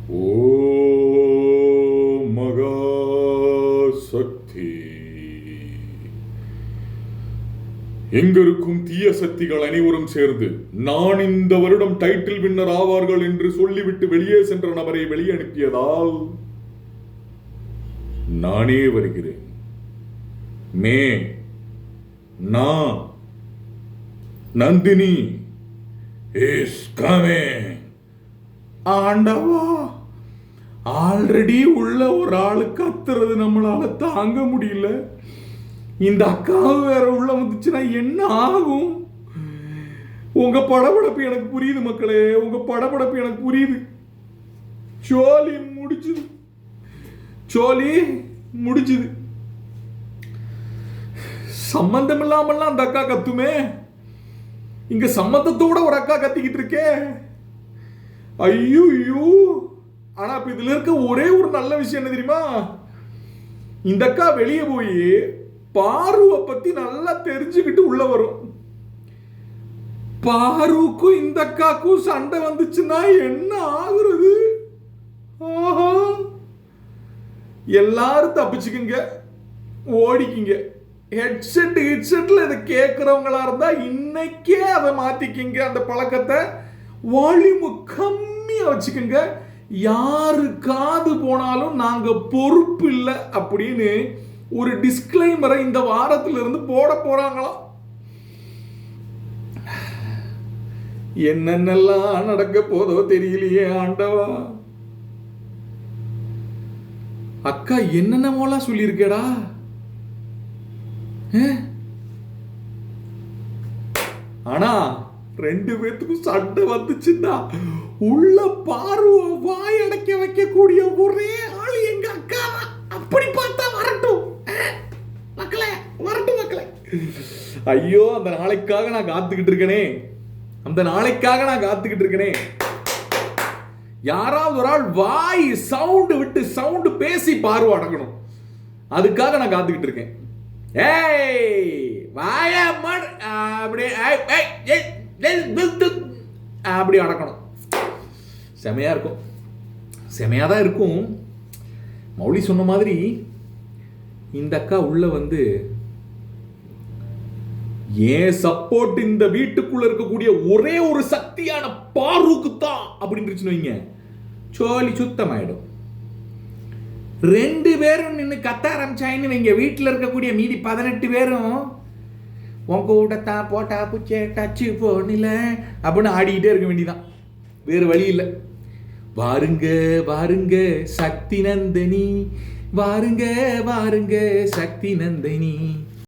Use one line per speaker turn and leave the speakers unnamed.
ஓம் மகா சக்தி. எங்கிருக்கும் தீய சக்திகள் அனைவரும் சேர்ந்து நான் இந்த வருடம் டைட்டில் வின்னர் ஆவார்கள் என்று சொல்லிவிட்டு வெளியே சென்ற நபரை வெளியே அனுப்பியதால் நானே வருகிறேன். நான் நந்தினி is coming. ஆண்டவா, ஆல்ரெடி உள்ள ஒரு ஆளு கத்துறது நம்மளால தாங்க முடியல. இந்த அக்காவு வேற உள்ள வந்துச்சுன்னா என்ன ஆகும்? உங்க படபடப்பு எனக்கு புரியுது மக்களே, உங்க படபடப்பு எனக்கு புரியுது. சோலி முடிச்சுது. சம்பந்தம் இல்லாமல்லாம் அந்த அக்கா கத்துமே, இங்க சம்மந்தத்தோட ஒரு அக்கா கத்திக்கிட்டு இருக்கே. ஐயோ! ஆனா இப்ப இதுல இருக்க ஒரே ஒரு நல்ல விஷயம் என்ன தெரியுமா? இந்த அக்கா வெளியே போய் பாருவை பத்தி நல்லா தெரிஞ்சுக்கிட்டு உள்ள வரும். பாருக்கும் இந்த அக்காக்கும் சண்டை வந்துச்சுன்னா என்ன ஆகுறது? எல்லாரும் தப்பிச்சுக்குங்க, ஓடிக்கிங்க. ஹெட்செட்ல இதை கேட்கிறவங்களா இருந்தா இன்னைக்கே அதை மாத்திக்கிங்க. அந்த பழக்கத்தை வால்யூம் கம்மியா வச்சுக்கோங்க. யாரு காது போனாலும் நாங்க பொறுப்பு இல்லை அப்படின்னு ஒரு டிஸ்க்ளைமரை இந்த வாரத்திலிருந்து போட போறாங்களாம். என்னென்னலாம் நடக்க போதோ தெரியலையே ஆண்டவா. அக்கா என்னென்னமோலாம் சொல்லியிருக்கேடா. ஆனா ரெண்டு பேத்துக்கும் சண்டை வந்துச்சுன்னா உள்ள பார்வை வாய் அடைக்க வைக்கக்கூடிய ஒரே ஆள் எங்க அக்கா. அப்படி பார்த்தா வரட்டும் மக்களே. ஐயோ, அந்த நாளைக்காக நான் காத்துக்கிட்டு இருக்கேனே. யாராவது ஒரு ஆள் வாய் சவுண்டு விட்டு சவுண்டு பேசி பார்வை அடக்கணும். அதுக்காக நான் காத்துக்கிட்டு இருக்கேன். அப்படி அடக்கணும். செமையா தான் இருக்கும். மௌலி சொன்ன மாதிரி இந்த அக்கா உள்ள வந்து ஏன் சப்போர்ட் இந்த வீட்டுக்குள்ள இருக்கக்கூடிய ஒரே ஒரு சக்தியான பாருக்கு தான் அப்படின்னு வைங்க, சோலி சுத்தமாயிடும். ரெண்டு பேரும் நின்று கத்த ஆரம்பிச்சாயின்னு வைங்க, வீட்டில் இருக்கக்கூடிய மீதி 18 பேரும் உங்க கூடத்தா போட்டா பூச்சே டச்சு போனில அப்படின்னு ஆடிக்கிட்டே இருக்க வேண்டியதான். வேறு வழி இல்லை. வாருங்க சக்தி நந்தினி, வாருங்க சக்தி நந்தினி.